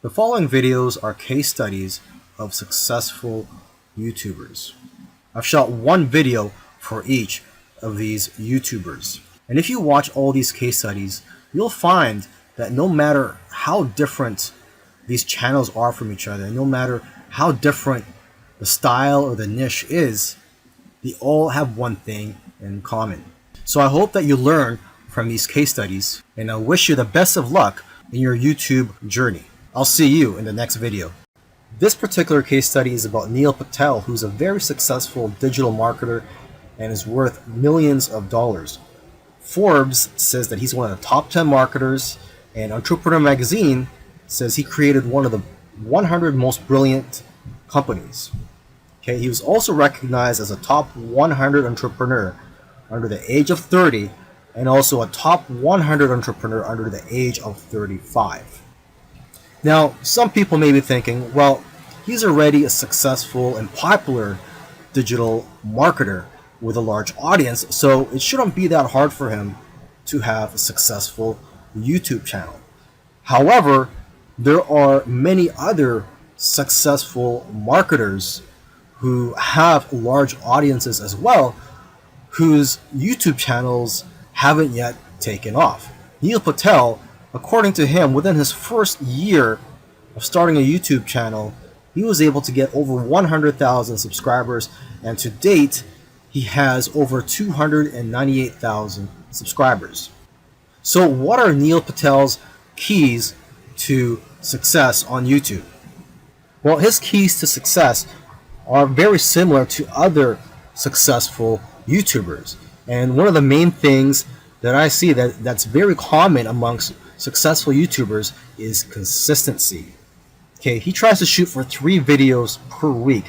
The following videos are case studies of successful YouTubers. I've shot one video for each of these YouTubers. And if you watch all these case studies, you'll find that no matter how different these channels are from each other, no matter how different the style or the niche is, they all have one thing in common. So I hope that you learn from these case studies, and I wish you the best of luck in your YouTube journey. I'll see you in the next video. This particular case study is about Neil Patel, who's a very successful digital marketer and is worth millions of dollars. Forbes says that he's one of the top 10 marketers, and Entrepreneur Magazine says he created one of the 100 most brilliant companies. Okay, he was also recognized as a top 100 entrepreneur under the age of 30 and also a top 100 entrepreneur under the age of 35. Now, some people may be thinking, well, he's already a successful and popular digital marketer with a large audience, so it shouldn't be that hard for him to have a successful YouTube channel. However, there are many other successful marketers who have large audiences as well, whose YouTube channels haven't yet taken off. Neil Patel, according to him, within his first year of starting a YouTube channel, he was able to get over 100,000 subscribers, and to date, he has over 298,000 subscribers. So what are Neil Patel's keys to success on YouTube? Well, his keys to success are very similar to other successful YouTubers. And one of the main things that I see that's very common amongst successful YouTubers is consistency. Okay, he tries to shoot for 3 videos per week.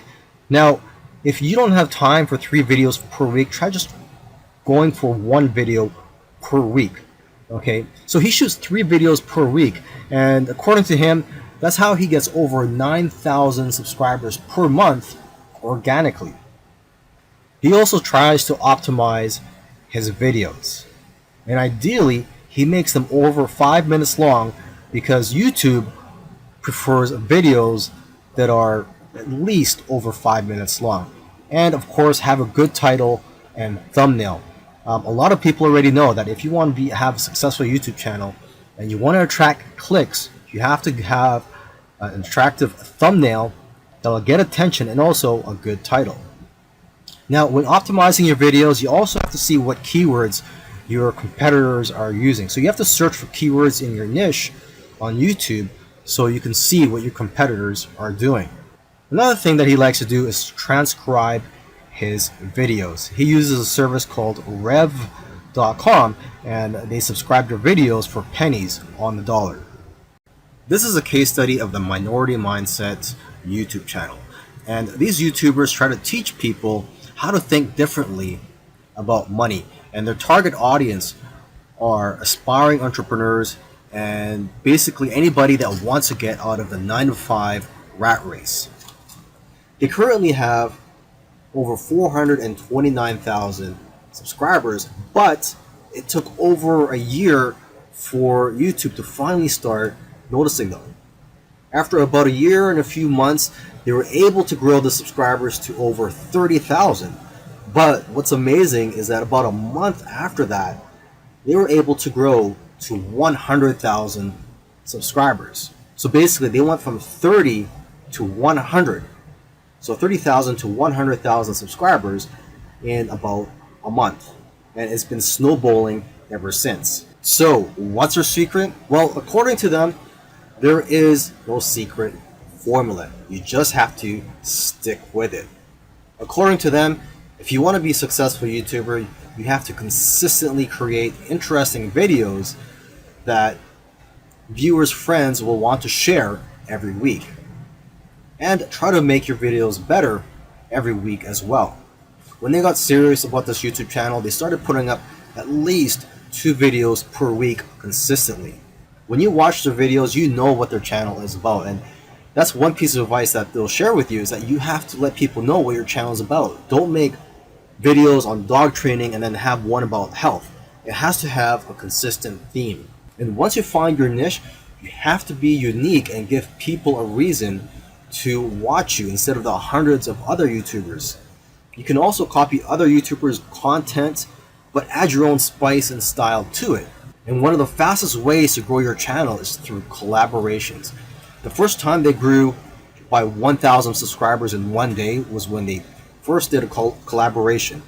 Now, if you don't have time for 3 videos per week, try just going for 1 video per week. Okay, so he shoots 3 videos per week, and according to him, that's how he gets over 9,000 subscribers per month organically. He also tries to optimize his videos, and ideally he makes them over 5 minutes long, because YouTube prefers videos that are at least over 5 minutes long, and of course have a good title and thumbnail. A lot of people already know that if you want to have a successful YouTube channel and you want to attract clicks, you have to have an attractive thumbnail that will get attention and also a good title. Now, when optimizing your videos, you also have to see what keywords your competitors are using. So you have to search for keywords in your niche on YouTube so you can see what your competitors are doing. Another thing that he likes to do is transcribe his videos. He uses a service called rev.com, and they subscribe their videos for pennies on the dollar. This is a case study of the Minority Mindset YouTube channel. And these YouTubers try to teach people how to think differently about money. And their target audience are aspiring entrepreneurs and basically anybody that wants to get out of the 9-to-5 rat race. They currently have over 429,000 subscribers, but it took over a year for YouTube to finally start noticing them. After about a year and a few months, they were able to grow the subscribers to over 30,000. But what's amazing is that about a month after that, they were able to grow to 100,000 subscribers. So basically, they went from 30 to 100. So 30,000 to 100,000 subscribers in about a month. And it's been snowballing ever since. So what's their secret? Well, according to them, there is no secret formula. You just have to stick with it. According to them, if you want to be a successful YouTuber, you have to consistently create interesting videos that viewers' friends will want to share every week. And try to make your videos better every week as well. When they got serious about this YouTube channel, they started putting up at least 2 videos per week consistently. When you watch their videos, you know what their channel is about, and that's one piece of advice that they'll share with you, is that you have to let people know what your channel is about. Don't make videos on dog training and then have one about health. It has to have a consistent theme. And once you find your niche, You have to be unique and give people a reason to watch you instead of the hundreds of other YouTubers. You can also copy other YouTubers' content, but add your own spice and style to it. And one of the fastest ways to grow your channel is through collaborations. The first time they grew by 1,000 subscribers in one day was when they first did a collaboration.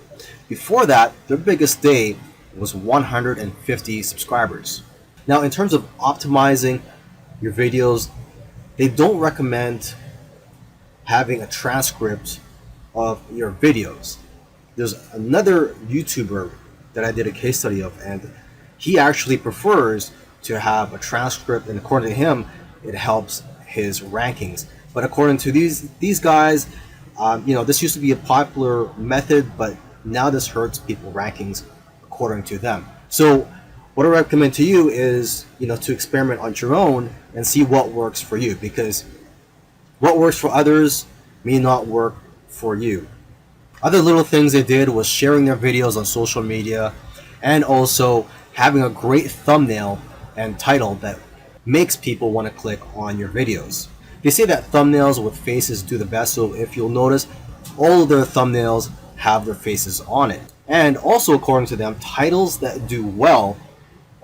Before that, their biggest day was 150 subscribers. Now, in terms of optimizing your videos, they don't recommend having a transcript of your videos. There's another YouTuber that I did a case study of, and he actually prefers to have a transcript, and according to him, it helps his rankings. But according to these guys, this used to be a popular method, but now this hurts people rankings according to them. So what I recommend to you is, to experiment on your own and see what works for you, because what works for others may not work for you. Other little things they did was sharing their videos on social media and also having a great thumbnail and title that makes people want to click on your videos. They say that thumbnails with faces do the best, so if you'll notice, all of their thumbnails have their faces on it. And also, according to them, titles that do well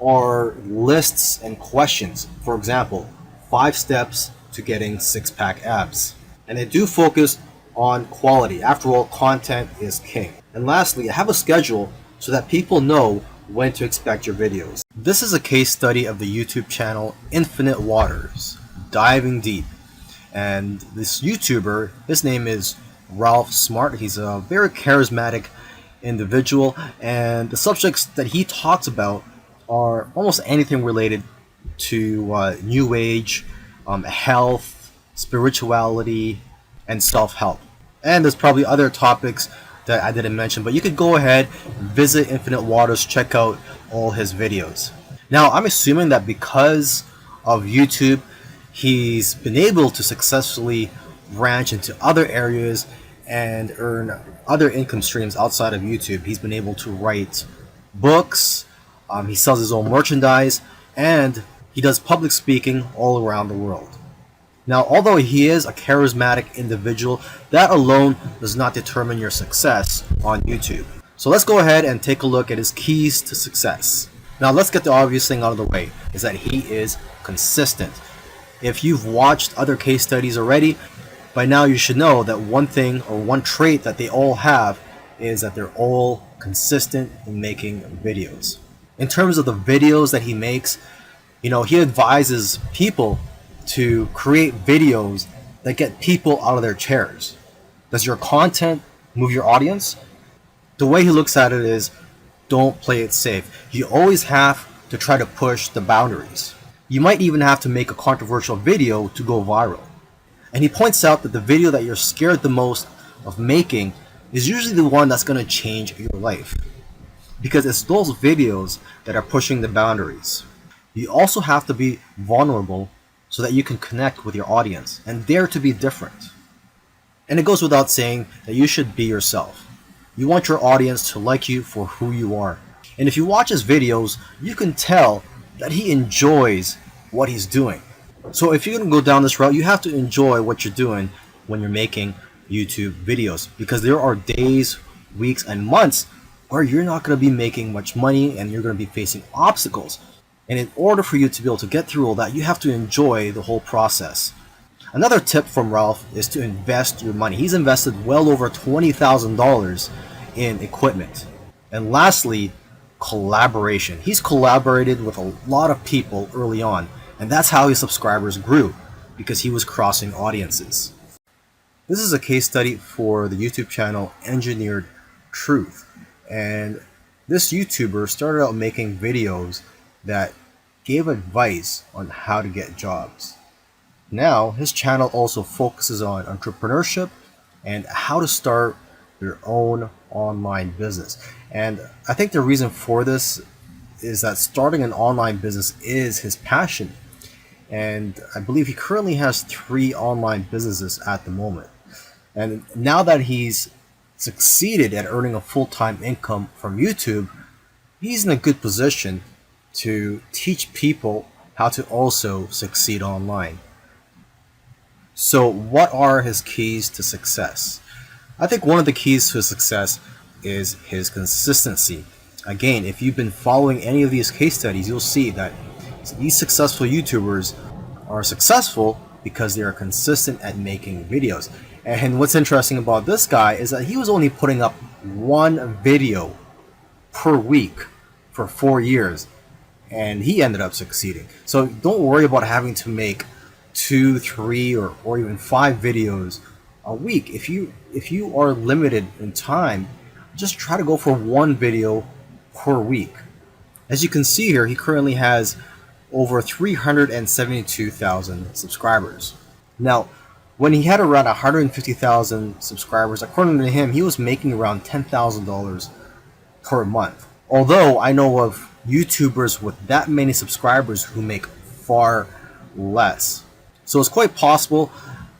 are lists and questions. For example, 5 steps to getting 6-pack abs. And they do focus on quality. After all, content is king. And lastly, have a schedule so that people know when to expect your videos. This is a case study of the YouTube channel Infinite Waters, diving deep. And this YouTuber, his name is Ralph Smart. He's a very charismatic individual, and the subjects that he talks about are almost anything related to New Age, health, spirituality, and self-help. And there's probably other topics that I didn't mention, but you could go ahead, visit Infinite Waters, check out all his videos. Now, I'm assuming that because of YouTube, he's been able to successfully branch into other areas and earn other income streams outside of YouTube. He's been able to write books, he sells his own merchandise, and he does public speaking all around the world. Now, although he is a charismatic individual, that alone does not determine your success on YouTube. So let's go ahead and take a look at his keys to success. Now, let's get the obvious thing out of the way, is that he is consistent. If you've watched other case studies already, by now you should know that one thing or one trait that they all have is that they're all consistent in making videos. In terms of the videos that he makes, he advises people to create videos that get people out of their chairs. Does your content move your audience? The way he looks at it is, don't play it safe. You always have to try to push the boundaries. You might even have to make a controversial video to go viral. And he points out that the video that you're scared the most of making is usually the one that's going to change your life, because it's those videos that are pushing the boundaries. You also have to be vulnerable so that you can connect with your audience and dare to be different. And it goes without saying that you should be yourself. You want your audience to like you for who you are. And if you watch his videos, you can tell that he enjoys what he's doing. So if you're going to go down this route, you have to enjoy what you're doing when you're making YouTube videos, because there are days, weeks, and months where you're not going to be making much money and you're going to be facing obstacles. And in order for you to be able to get through all that, you have to enjoy the whole process. Another tip from Ralph is to invest your money. He's invested well over $20,000 in equipment. And lastly, collaboration. He's collaborated with a lot of people early on, and that's how his subscribers grew, because he was crossing audiences. This is a case study for the YouTube channel Engineered Truth. And this YouTuber started out making videos that gave advice on how to get jobs. Now, his channel also focuses on entrepreneurship and how to start your own online business. And I think the reason for this is that starting an online business is his passion. And I believe he currently has 3 online businesses at the moment. And now that he's succeeded at earning a full-time income from YouTube, he's in a good position to teach people how to also succeed online. So what are his keys to success? I think one of the keys to success is his consistency. Again, if you've been following any of these case studies, you'll see that these successful YouTubers are successful because they are consistent at making videos. And what's interesting about this guy is that he was only putting up one video per week for 4 years, and he ended up succeeding. So don't worry about having to make 2, 3, or even 5 videos a week. If you are limited in time, just try to go for one video per week. As you can see here, he currently has over 372,000 subscribers. Now, when he had around 150,000 subscribers, according to him, he was making around $10,000 per month. Although I know of YouTubers with that many subscribers who make far less. So it's quite possible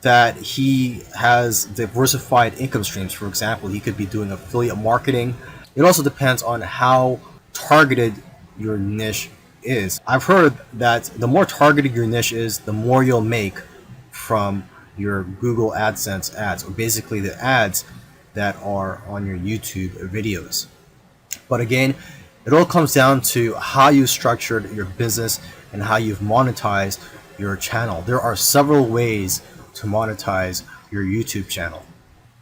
that he has diversified income streams. For example, he could be doing affiliate marketing. It also depends on how targeted your niche is. I've heard that the more targeted your niche is, the more you'll make from your Google AdSense ads, or basically the ads that are on your YouTube videos. But again, it all comes down to how you structured your business and how you've monetized your channel. There are several ways to monetize your YouTube channel.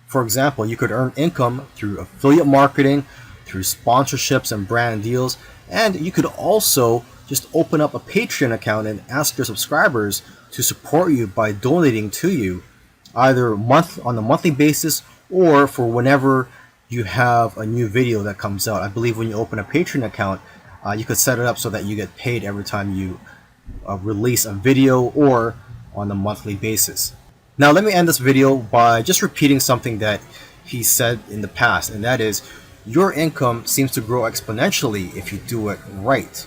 For example, you could earn income through affiliate marketing, through sponsorships and brand deals, and you could also just open up a Patreon account and ask your subscribers to support you by donating to you, either on a monthly basis or for whenever you have a new video that comes out. I believe when you open a Patreon account, you could set it up so that you get paid every time you release a video or on a monthly basis. Now let me end this video by just repeating something that he said in the past, and that is, your income seems to grow exponentially if you do it right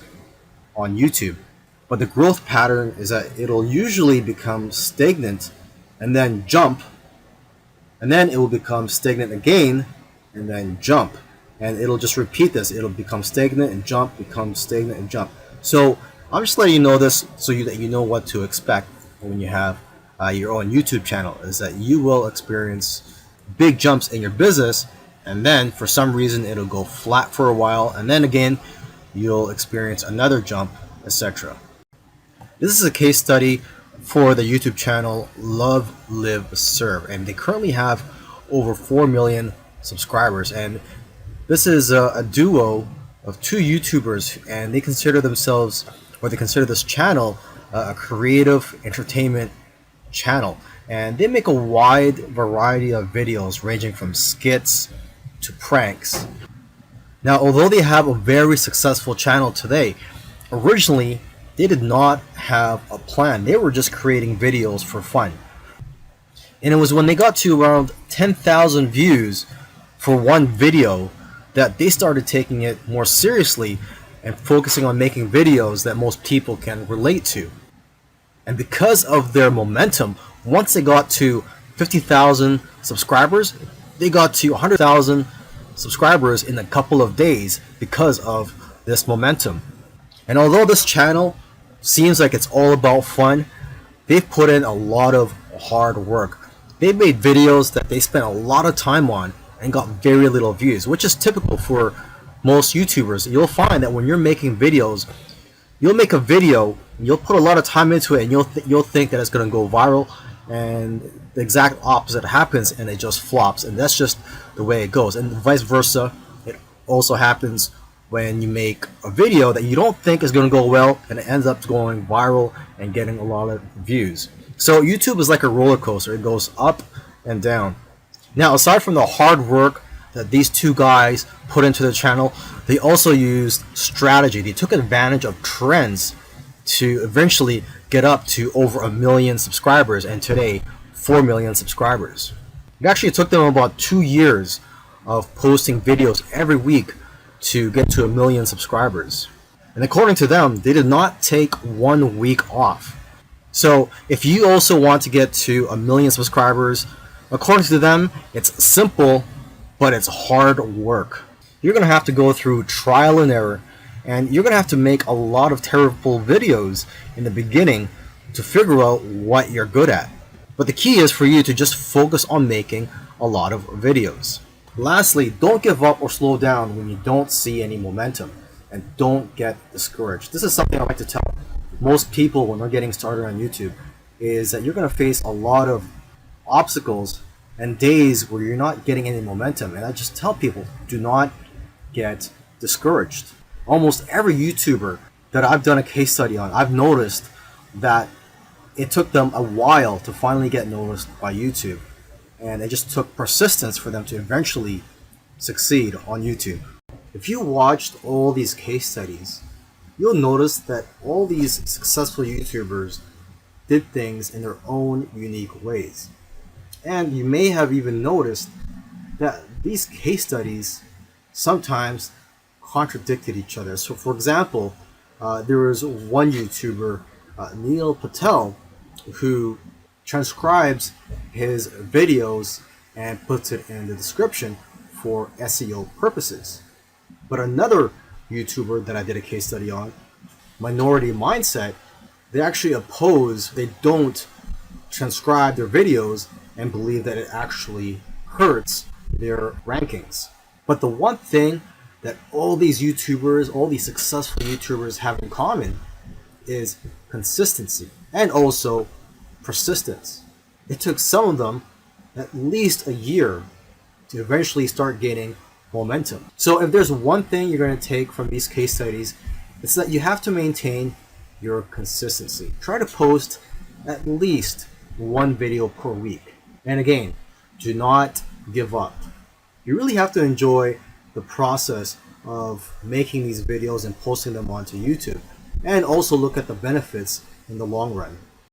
on YouTube. But the growth pattern is that it'll usually become stagnant and then jump, and then it will become stagnant again and then jump, and it'll just repeat this. It'll become stagnant and jump, become stagnant and jump. So I'm just letting you know this so that you know what to expect when you have your own YouTube channel, is that you will experience big jumps in your business, and then for some reason it'll go flat for a while, and then again you'll experience another jump, etc. This is a case study for the YouTube channel Love, Live, Serve, and they currently have over 4 million subscribers. And this is a duo of 2 YouTubers, and they consider themselves, or they consider this channel, a creative entertainment channel. And they make a wide variety of videos ranging from skits to pranks. Now, although they have a very successful channel today, originally they did not have a plan. They were just creating videos for fun. And it was when they got to around 10,000 views for one video that they started taking it more seriously and focusing on making videos that most people can relate to. And because of their momentum, once they got to 50,000 subscribers, they got to 100,000 subscribers in a couple of days because of this momentum. And although this channel seems like it's all about fun, they've put in a lot of hard work. They made videos that they spent a lot of time on and got very little views, which is typical for most YouTubers. You'll find that when you're making videos, you'll make a video, you'll put a lot of time into it, and you'll think that it's going to go viral, and the exact opposite happens and it just flops. And that's just the way it goes. And vice versa, it also happens when you make a video that you don't think is going to go well and it ends up going viral and getting a lot of views. So YouTube is like a roller coaster. It goes up and down. Now, aside from the hard work that these 2 guys put into the channel, they also used strategy. They took advantage of trends to eventually get up to over 1 million subscribers, and today 4 million subscribers. It actually took them about 2 years of posting videos every week to get to 1 million subscribers. And according to them, they did not take 1 week off. So if you also want to get to 1 million subscribers, according to them, it's simple, but it's hard work. You're going to have to go through trial and error, And you're going to have to make a lot of terrible videos in the beginning to figure out what you're good at. But the key is for you to just focus on making a lot of videos. Lastly, don't give up or slow down when you don't see any momentum, and don't get discouraged. This is something I like to tell most people when they're getting started on YouTube, is that you're going to face a lot of obstacles and days where you're not getting any momentum. And I just tell people, do not get discouraged. Almost every YouTuber that I've done a case study on, I've noticed that it took them a while to finally get noticed by YouTube. And it just took persistence for them to eventually succeed on YouTube. If you watched all these case studies, you'll notice that all these successful YouTubers did things in their own unique ways. And you may have even noticed that these case studies sometimes contradicted each other. So for example, there was one YouTuber, Neil Patel, who transcribes his videos and puts it in the description for SEO purposes. But another YouTuber that I did a case study on, Minority Mindset, they actually oppose, they don't transcribe their videos and believe that it actually hurts their rankings. But the one thing that all these YouTubers, all these successful YouTubers have in common is consistency and also persistence. It took some of them at least a year to eventually start gaining momentum. So if there's one thing you're going to take from these case studies, it's that you have to maintain your consistency. Try to post at least one video per week. And again, do not give up. You really have to enjoy the process of making these videos and posting them onto YouTube, and also look at the benefits in the long run.